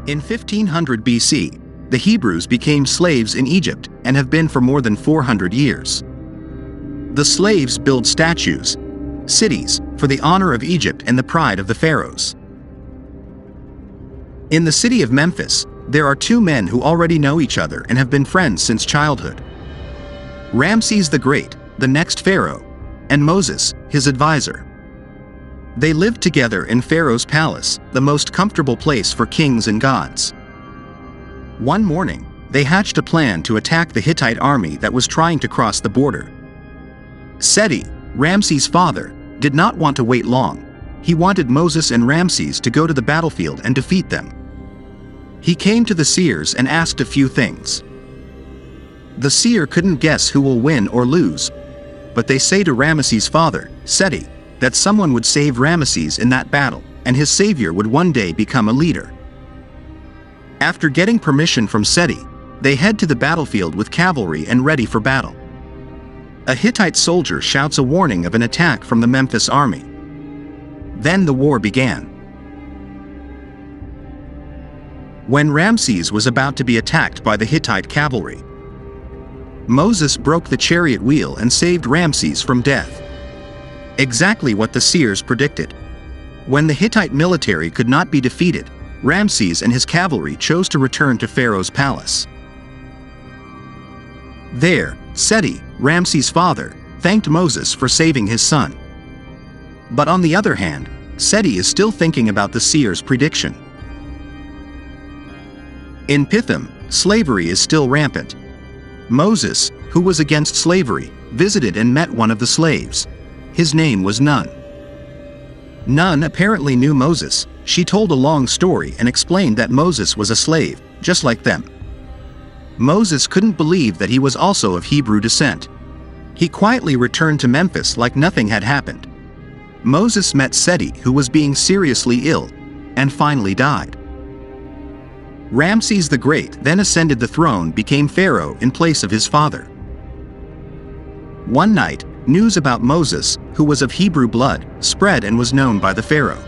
In 1500 BC, the Hebrews became slaves in Egypt and have been for more than 400 years. The slaves build statues, cities, for the honor of Egypt and the pride of the pharaohs. In the city of Memphis, there are two men who already know each other and have been friends since childhood. Ramses the Great, the next pharaoh, and Moses, his advisor. They lived together in Pharaoh's palace, the most comfortable place for kings and gods. One morning, they hatched a plan to attack the Hittite army that was trying to cross the border. Seti, Ramses' father, did not want to wait long. He wanted Moses and Ramses to go to the battlefield and defeat them. He came to the seers and asked a few things. The seer couldn't guess who will win or lose, but they say to Ramses' father, Seti, that someone would save Ramses in that battle, and his savior would one day become a leader. After getting permission from Seti, they head to the battlefield with cavalry and ready for battle. A Hittite soldier shouts a warning of an attack from the Memphis army. Then the war began. When Ramses was about to be attacked by the Hittite cavalry, Moses broke the chariot wheel and saved Ramses from death. Exactly what the seers predicted. When the Hittite military could not be defeated, Ramses and his cavalry chose to return to Pharaoh's palace. There, Seti, Ramses' father, thanked Moses for saving his son. But on the other hand, Seti is still thinking about the seer's prediction. In Pithom, slavery is still rampant. Moses, who was against slavery, visited and met one of the slaves. His name was Nun. Nun apparently knew Moses. She told a long story and explained that Moses was a slave, just like them. Moses couldn't believe that he was also of Hebrew descent. He quietly returned to Memphis like nothing had happened. Moses met Seti, who was being seriously ill, and finally died. Ramses the Great then ascended the throne, became pharaoh in place of his father. One night, news about Moses, who was of Hebrew blood, spread and was known by the pharaoh.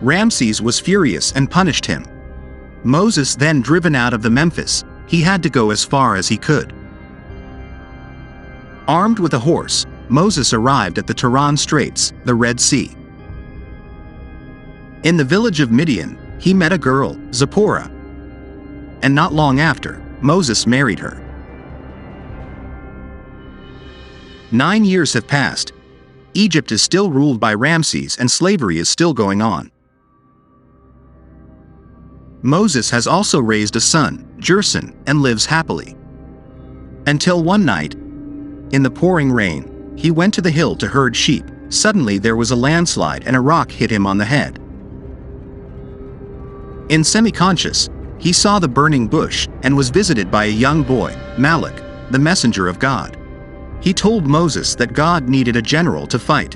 Ramses was furious and punished him. Moses then driven out of the Memphis, he had to go as far as he could. Armed with a horse, Moses arrived at the Tiran Straits, the Red Sea. In the village of Midian, he met a girl, Zipporah. And not long after, Moses married her. 9 years have passed. Egypt is still ruled by Ramses and slavery is still going on. Moses has also raised a son, Gerson, and lives happily. Until one night, in the pouring rain, he went to the hill to herd sheep. Suddenly there was a landslide and a rock hit him on the head. In semi-conscious, he saw the burning bush and was visited by a young boy, Malak, the messenger of God. He told Moses that God needed a general to fight.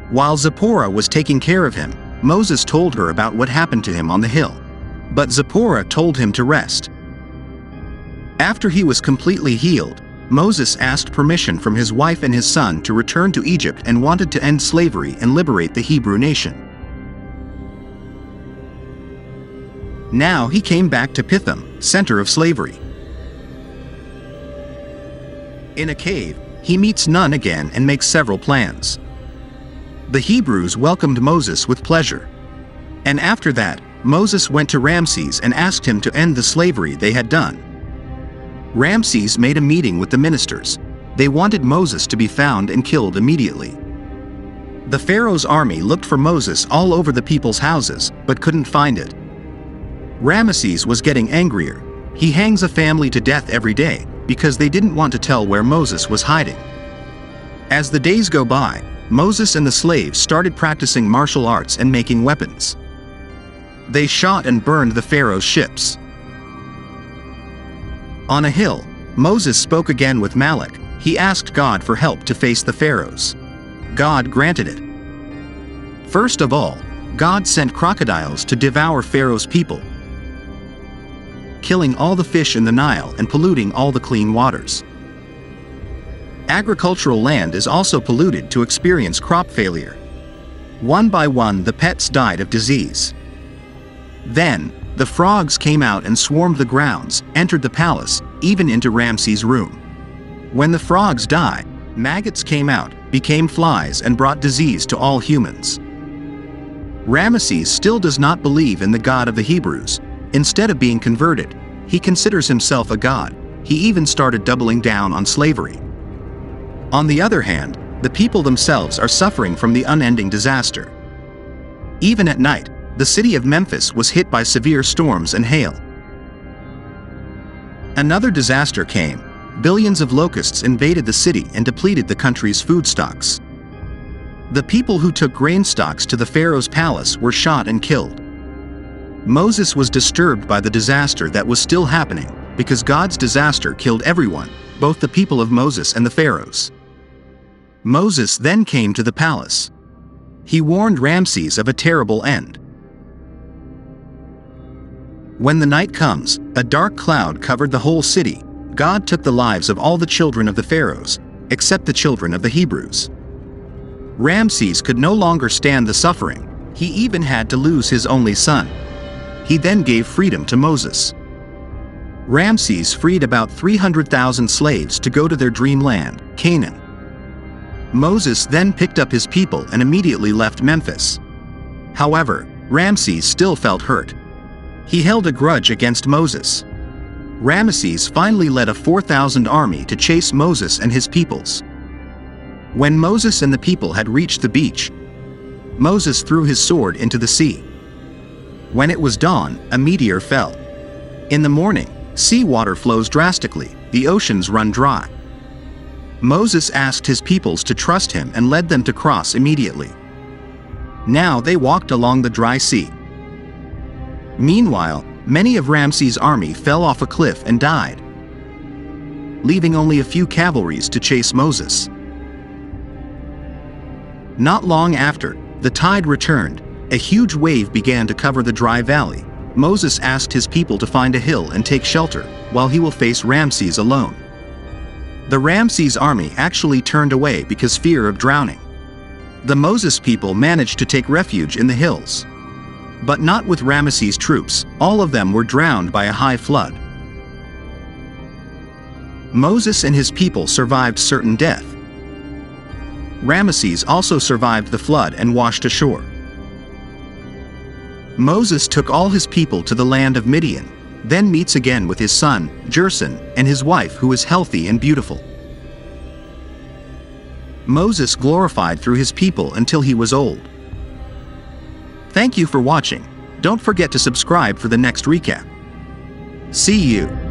While Zipporah was taking care of him, Moses told her about what happened to him on the hill. But Zipporah told him to rest. After he was completely healed, Moses asked permission from his wife and his son to return to Egypt and wanted to end slavery and liberate the Hebrew nation. Now he came back to Pithom, center of slavery. In a cave, he meets Nun again and makes several plans. The Hebrews welcomed Moses with pleasure. And after that, Moses went to Ramses and asked him to end the slavery they had done. Ramses made a meeting with the ministers. They wanted Moses to be found and killed immediately. The Pharaoh's army looked for Moses all over the people's houses, but couldn't find it. Ramesses was getting angrier. He hangs a family to death every day, because they didn't want to tell where Moses was hiding. As the days go by, Moses and the slaves started practicing martial arts and making weapons. They shot and burned the Pharaoh's ships. On a hill, Moses spoke again with Malak. He asked God for help to face the pharaohs. God granted it. First of all, God sent crocodiles to devour Pharaoh's people, killing all the fish in the Nile and polluting all the clean waters. Agricultural land is also polluted to experience crop failure. One by one, the pets died of disease. Then, the frogs came out and swarmed the grounds, entered the palace, even into Ramses' room. When the frogs died, maggots came out, became flies and brought disease to all humans. Ramesses still does not believe in the God of the Hebrews. Instead of being converted, he considers himself a god. He even started doubling down on slavery. On the other hand, the people themselves are suffering from the unending disaster. Even at night, the city of Memphis was hit by severe storms and hail. Another disaster came. Billions of locusts invaded the city and depleted the country's food stocks. The people who took grain stocks to the pharaoh's palace were shot and killed. Moses was disturbed by the disaster that was still happening, because God's disaster killed everyone, both the people of Moses and the pharaohs. Moses then came to the palace. He warned Ramses of a terrible end. When the night comes, a dark cloud covered the whole city. God took the lives of all the children of the pharaohs, except the children of the Hebrews. Ramses could no longer stand the suffering. He even had to lose his only son. He then gave freedom to Moses. Ramses freed about 300,000 slaves to go to their dream land, Canaan. Moses then picked up his people and immediately left Memphis. However, Ramses still felt hurt. He held a grudge against Moses. Ramesses finally led a 4,000 army to chase Moses and his peoples. When Moses and the people had reached the beach, Moses threw his sword into the sea. When it was dawn, a meteor fell. In the morning, seawater flows drastically, the oceans run dry. Moses asked his peoples to trust him and led them to cross immediately. Now they walked along the dry sea. Meanwhile, many of Ramses' army fell off a cliff and died, leaving only a few cavalries to chase Moses. Not long after, the tide returned. A huge wave began to cover the dry valley. Moses asked his people to find a hill and take shelter, while he will face Ramses alone. The Ramses army actually turned away because fear of drowning. The Moses people managed to take refuge in the hills. But not with Ramesses' troops. All of them were drowned by a high flood. Moses and his people survived certain death. Ramesses also survived the flood and washed ashore. Moses took all his people to the land of Midian, then meets again with his son, Gerson, and his wife who is healthy and beautiful. Moses glorified through his people until he was old. Thank you for watching. Don't forget to subscribe for the next recap. See you.